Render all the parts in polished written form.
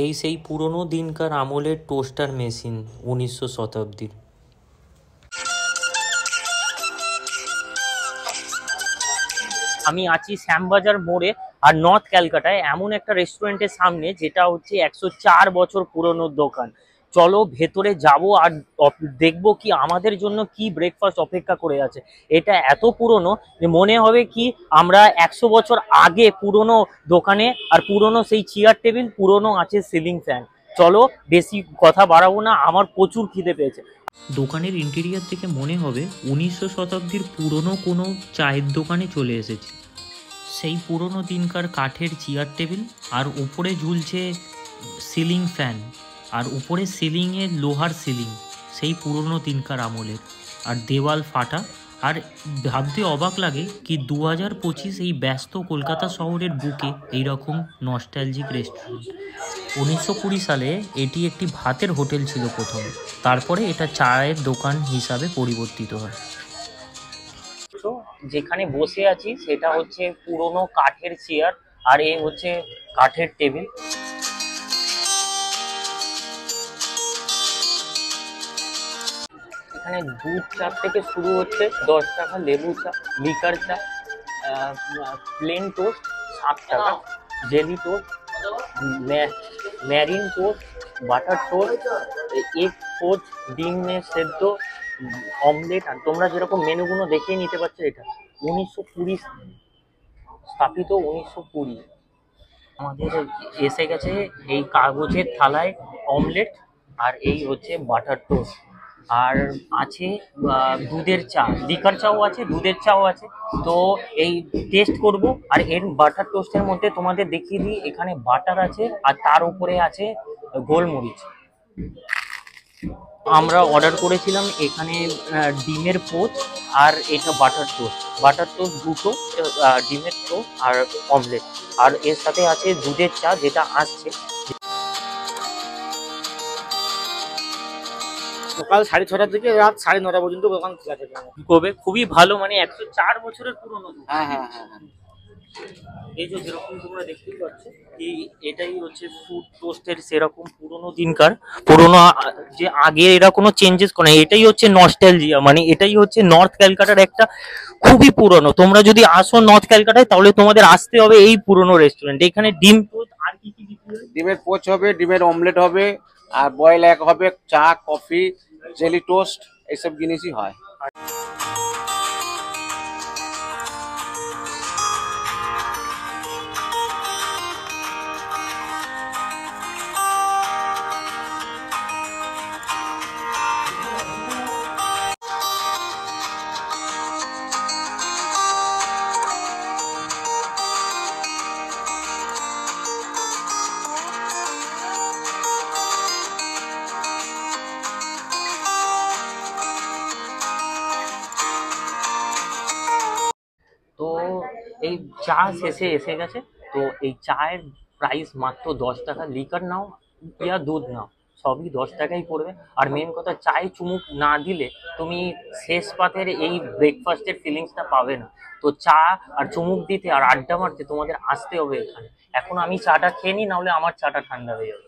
এই সেই পুরনো দিনকার আমলের টোস্টার মেশিন 1900 শতাব্দীর। আমি আছি শ্যামবাজার মোড়ে আর নর্থ ক্যালকাটায় এমন একটা রেস্টুরেন্টের সামনে, যেটা হচ্ছে 104 বছর পুরনো দোকান। চলো ভেতরে যাব আর দেখবো কি আমাদের জন্য কি ব্রেকফাস্ট অপেক্ষা করে আছে। এটা এত পুরনো যে মনে হবে কি আমরা 100 বছর আগে পুরনো দোকানে, আর পুরনো সেই চেয়ার টেবিল, পুরনো আছে সিলিং ফ্যান। চলো বেশি কথা বাড়াবো না, আমার প্রচুর খিদে পেয়েছে। দোকানের ইন্টেরিয়ার থেকে মনে হবে 1900 শতাব্দীর পুরনো কোনো চায়ের দোকানে চলে এসেছে। সেই পুরনো দিনকার কাঠের চেয়ার টেবিল, আর উপরে ঝুলছে সিলিং ফ্যান, আর উপরে সিলিংয়ে লোহার সিলিং, সেই পুরনো দিনকার আমলের। আর দেওয়াল ফাটা, আর ভাবতে অবাক লাগে কি 2025 এই ব্যস্ত কলকাতা শহরের বুকে এইরকম নস্টালজিক রেস্টুরেন্ট। 1920 সালে এটি একটি ভাতের হোটেল ছিল প্রথমে, তারপরে এটা চায়ের দোকান হিসাবে পরিবর্তিত হয়। যেখানে বসে আছি সেটা হচ্ছে পুরনো কাঠের চেয়ার, আর এই হচ্ছে কাঠের টেবিল। এখানে দুধ চা থেকে শুরু হচ্ছে 10 টাকা, লেবু চা, লিকার চা, প্লেন টোস্ট 7 টাকা, জেলি টোস্ট, ম্যারিন toast, butter toast, egg poach, ডিমের সেদ্ধ, অমলেট। আর তোমরা যেরকম মেনুগুলো দেখেই নিতে পারছো, এটা 1920 স্থাপিত, 1920। আমাদের এসে গেছে এই কাগজের থালায় অমলেট, আর এই হচ্ছে বাটার টোস্ট, আর আছে দুধের চা, লিকার চাও আছে, দুধের চাও আছে। তো এই টেস্ট করব। আর এর বাটার টোস্টের মধ্যে তোমাদের দেখিয়ে দিই, এখানে বাটার আছে আর তার উপরে আছে গোলমরিচ। আমরা অর্ডার করেছিলাম এখানে ডিমের পোচ, আর এটা বাটার টোস্ট দুটো, ডিমের টোস্ট আর অমলেট, আর এর সাথে আছে দুধের চা যেটা আসছে। সকাল 6:30 থেকে রাত 9:30 পর্যন্ত দোকান খোলা থাকে। খুবই ভালো, মানে 104 বছরের পুরনো। হ্যাঁ হ্যাঁ হ্যাঁ। এই যে যেরকম তোমরা দেখতেই পাচ্ছ, এটাই হচ্ছে ফুড টোস্টের সেরকম পুরনো দিনকার, পুরনো যে আগে এরা কোনো চেঞ্জেস করে না। এটাই হচ্ছে নস্টালজিয়া, মানে এটাই হচ্ছে নর্থ ক্যালকাটার একটা খুবই পুরনো। তোমরা যদি আসো নর্থ ক্যালকাটায় তাহলে তোমাদের আসতে হবে এই পুরনো রেস্টুরেন্ট। এখানে ডিম পোচ, আর কি কি বিক্রি হয়? ডিমের পোচ হবে, ডিমের অমলেট হবে, আর বয়েল এগ হবে, চা, কফি, জেলি টোস্ট, এইসব জিনিসই হয়। তো এই চা শেষে এসে গেছে। তো এই চায়ের প্রাইস মাত্র 10 টাকা। লিকার নাও ইয়া দুধ নাও, সবই 10 টাকাই পড়বে। আর মেন কথা, চায়ে চুমুক না দিলে তুমি শেষ পাতের এই ব্রেকফাস্টের ফিলিংসটা পাবে না। তো চা আর চুমুক দিতে আর আড্ডা মারতে তোমাদের আসতে হবে এখানে। এখন আমি চাটা খেয়ে নিই, নাহলে আমার চাটা ঠান্ডা হয়ে যাবে।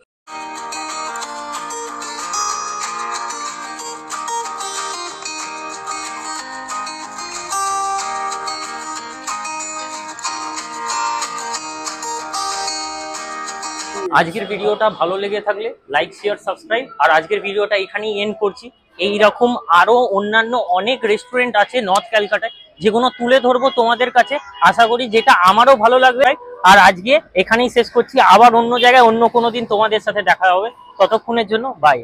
আজকের ভিডিওটা ভালো লেগে থাকলে লাইক, শেয়ার, সাবস্ক্রাইব। আর আজকের ভিডিওটা এখানেই এন্ড করছি। এইরকম আরো অন্যান্য অনেক রেস্টুরেন্ট আছে নর্থ ক্যালকাটায়, যেগুলো তুলে ধরবো তোমাদের কাছে, আশা করি যেটা আমারও ভালো লাগবে। আর আজকে এখানেই শেষ করছি, আবার অন্য জায়গায় অন্য কোনো দিন তোমাদের সাথে দেখা হবে। ততক্ষণের জন্য বাই।